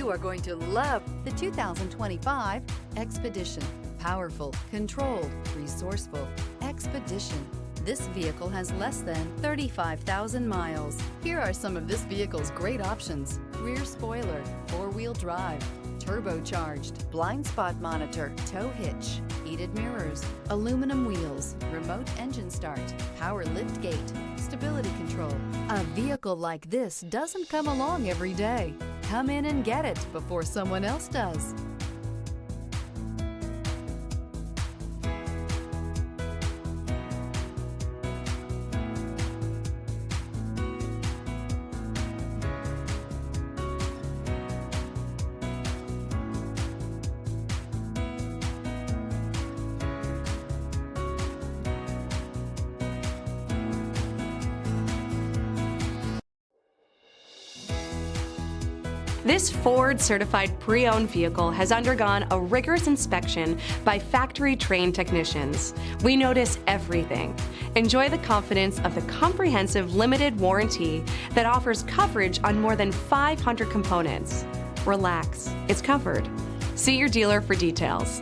You are going to love the 2025 Expedition. Powerful, controlled, resourceful. Expedition. This vehicle has less than 35,000 miles. Here are some of this vehicle's great options: rear spoiler, four-wheel drive, turbocharged, blind spot monitor, tow hitch, heated mirrors, aluminum wheels, remote engine start, power lift gate, stability control. A vehicle like this doesn't come along every day. Come in and get it before someone else does. This Ford certified pre-owned vehicle has undergone a rigorous inspection by factory-trained technicians. We notice everything. Enjoy the confidence of the comprehensive limited warranty that offers coverage on more than 500 components. Relax, it's covered. See your dealer for details.